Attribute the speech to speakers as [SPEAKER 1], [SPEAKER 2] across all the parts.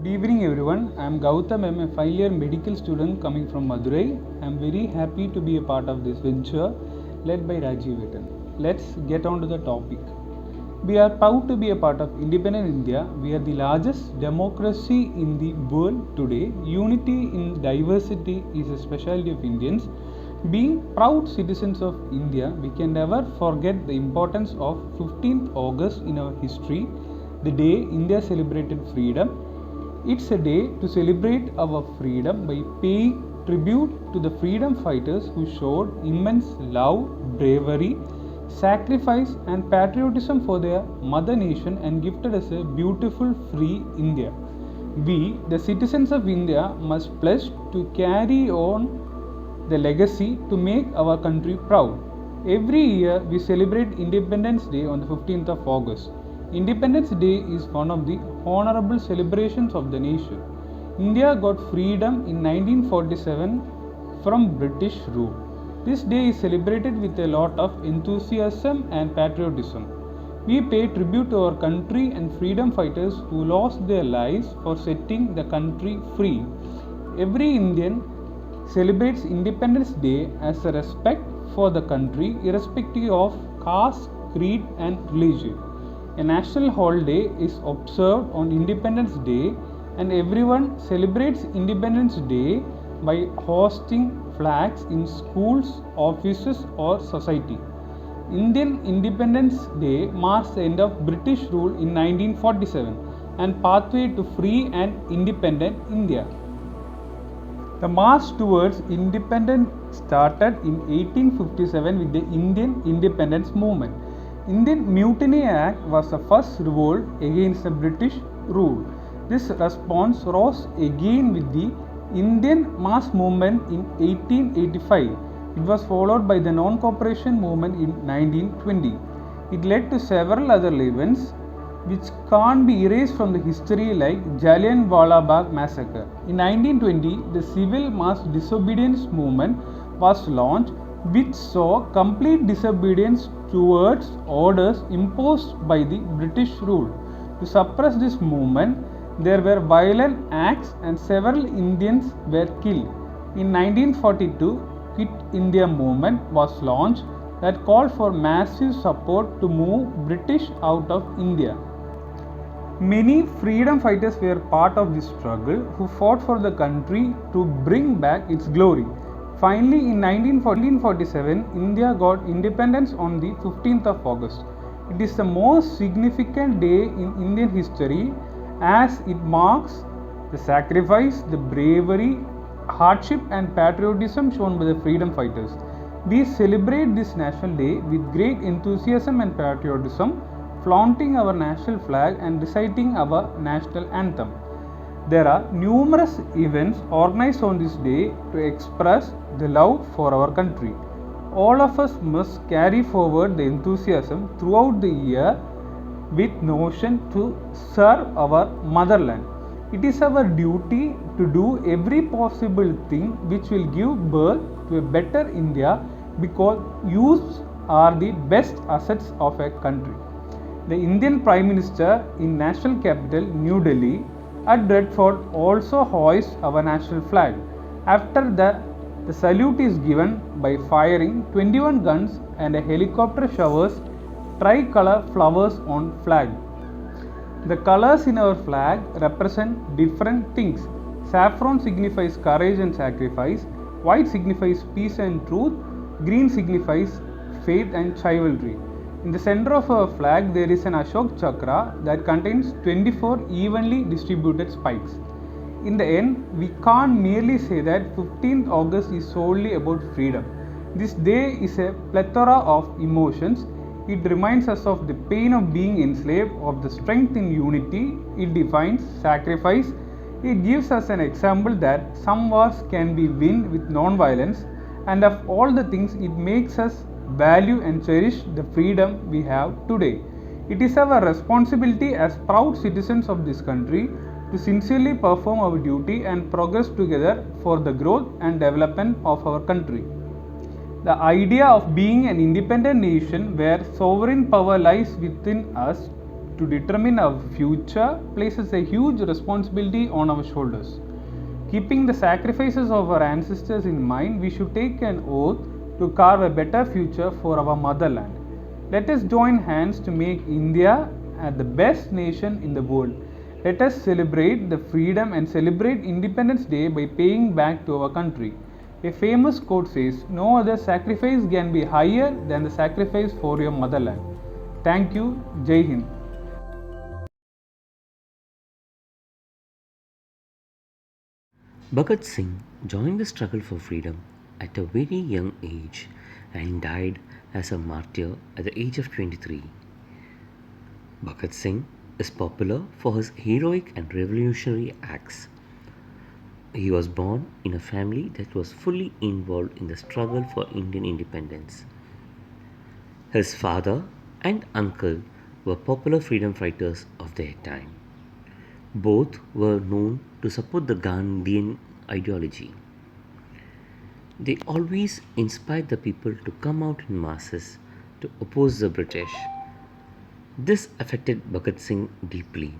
[SPEAKER 1] Good evening everyone, I am Goutham. I am a final year medical student coming from Madurai. I am very happy to be a part of this venture led by Rajiv. Let's get on to the topic. We are proud to be a part of independent India. We are the largest democracy in the world today. Unity in diversity is a specialty of Indians. Being proud citizens of India, we can never forget the importance of 15th August in our history, the day India celebrated freedom. It's a day to celebrate our freedom by paying tribute to the freedom fighters who showed immense love, bravery, sacrifice and patriotism for their mother nation and gifted us a beautiful free India. We, the citizens of India, must pledge to carry on the legacy to make our country proud. Every year we celebrate Independence Day on the 15th of August. Independence Day is one of the honorable celebrations of the nation. India got freedom in 1947 from British rule. This day is celebrated with a lot of enthusiasm and patriotism. We pay tribute to our country and freedom fighters who lost their lives for setting the country free. Every Indian celebrates Independence Day as a respect for the country irrespective of caste, creed and religion. A national holiday is observed on Independence Day and everyone celebrates Independence Day by hosting flags in schools, offices or society. Indian Independence Day marks the end of British rule in 1947 and pathway to free and independent India. The march towards independence started in 1857 with the Indian Independence Movement. Indian Mutiny Act was the first revolt against the British rule. This response rose again with the Indian mass movement in 1885. It was followed by the non-cooperation movement in 1920. It led to several other events which can't be erased from the history like Jallianwala Bagh massacre. In 1920, the civil mass disobedience movement was launched, which saw complete disobedience towards orders imposed by the British rule. To suppress this movement, there were violent acts and several Indians were killed. In 1942, Quit India movement was launched that called for massive support to move British out of India. Many freedom fighters were part of this struggle who fought for the country to bring back its glory. Finally, in 1947, India got independence on the 15th of August. It is the most significant day in Indian history as it marks the sacrifice, the bravery, hardship and patriotism shown by the freedom fighters. We celebrate this national day with great enthusiasm and patriotism, flaunting our national flag and reciting our national anthem. There are numerous events organized on this day to express the love for our country. All of us must carry forward the enthusiasm throughout the year with notion to serve our motherland. It is our duty to do every possible thing which will give birth to a better India because youths are the best assets of a country. The Indian Prime Minister in National Capital, New Delhi, at Red Fort also hoists our national flag. After the salute is given by firing 21 guns and a helicopter showers tricolor flowers on flag. The colors in our flag represent different things. Saffron signifies courage and sacrifice, white signifies peace and truth, green signifies faith and chivalry. In the center of our flag, there is an Ashok Chakra that contains 24 evenly distributed spikes. In the end, we can't merely say that 15th August is solely about freedom. This day is a plethora of emotions. It reminds us of the pain of being enslaved, of the strength in unity. It defines sacrifice. It gives us an example that some wars can be won with non-violence, and of all the things, it makes us value and cherish the freedom we have today. It is our responsibility as proud citizens of this country to sincerely perform our duty and progress together for the growth and development of our country. The idea of being an independent nation where sovereign power lies within us to determine our future places a huge responsibility on our shoulders. Keeping the sacrifices of our ancestors in mind, we should take an oath to carve a better future for our motherland. Let us join hands to make India the best nation in the world. Let us celebrate the freedom and celebrate Independence Day by paying back to our country. A famous quote says, "No other sacrifice can be higher than the sacrifice for your motherland." Thank you. Jai Hind.
[SPEAKER 2] Bhagat Singh joined the struggle for freedom at a very young age and died as a martyr at the age of 23. Bhagat Singh is popular for his heroic and revolutionary acts. He was born in a family that was fully involved in the struggle for Indian independence. His father and uncle were popular freedom fighters of their time. Both were known to support the Gandhian ideology. They always inspired the people to come out in masses to oppose the British. This affected Bhagat Singh deeply.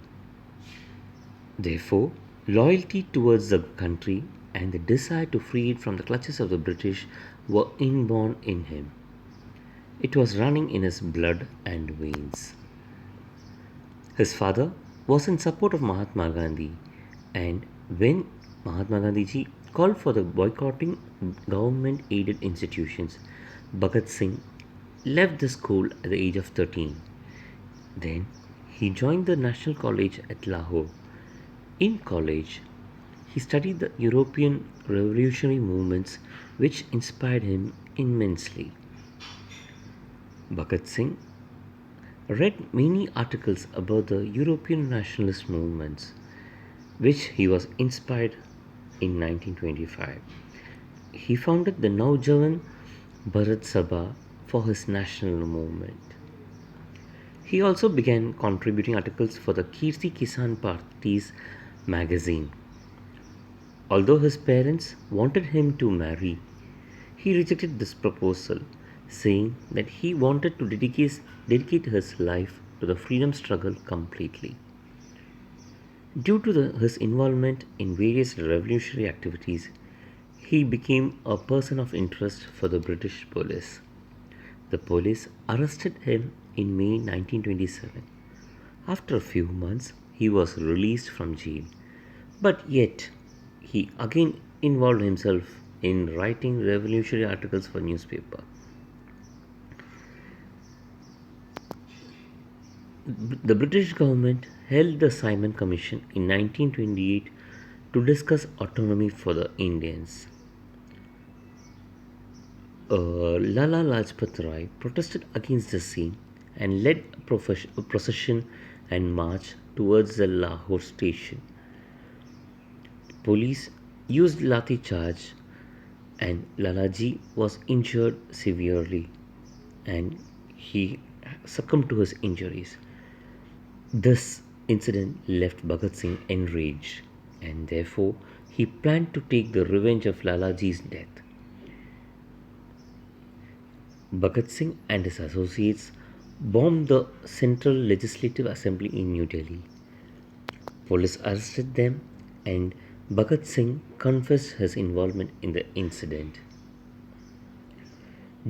[SPEAKER 2] Therefore, loyalty towards the country and the desire to free it from the clutches of the British were inborn in him. It was running in his blood and veins. His father was in support of Mahatma Gandhi, and when Mahatma Gandhi ji called for the boycotting government aided institutions, Bhagat Singh left the school at the age of 13. Then he joined the National College at Lahore. In college, he studied the European revolutionary movements which inspired him immensely. Bhagat Singh read many articles about the European nationalist movements, which he was inspired in 1925. He founded the Naujawan Bharat Sabha for his national movement. He also began contributing articles for the Kirti Kisan Party's magazine. Although his parents wanted him to marry, he rejected this proposal, saying that he wanted to dedicate his life to the freedom struggle completely. Due to his involvement in various revolutionary activities, he became a person of interest for the British police. The police arrested him in May 1927. After a few months, he was released from jail, but yet he again involved himself in writing revolutionary articles for newspaper. The British government held the Simon Commission in 1928 to discuss autonomy for the Indians. Lala Lajpat Rai protested against the scene and led a procession and march towards the Lahore station. Police used lathi charge and Lalaji was injured severely and he succumbed to his injuries. This incident left Bhagat Singh enraged and therefore he planned to take the revenge of Lalaji's death. Bhagat Singh and his associates bombed the Central Legislative Assembly in New Delhi. Police arrested them and Bhagat Singh confessed his involvement in the incident.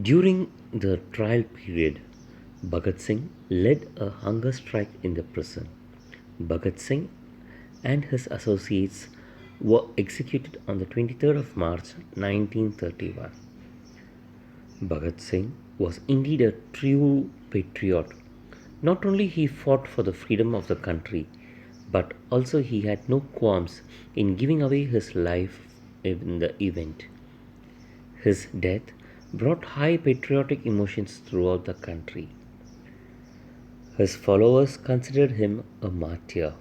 [SPEAKER 2] During the trial period, Bhagat Singh led a hunger strike in the prison. Bhagat Singh and his associates were executed on the 23rd of March 1931. Bhagat Singh was indeed a true patriot. Not only he fought for the freedom of the country, but also he had no qualms in giving away his life in the event. His death brought high patriotic emotions throughout the country. His followers considered him a martyr.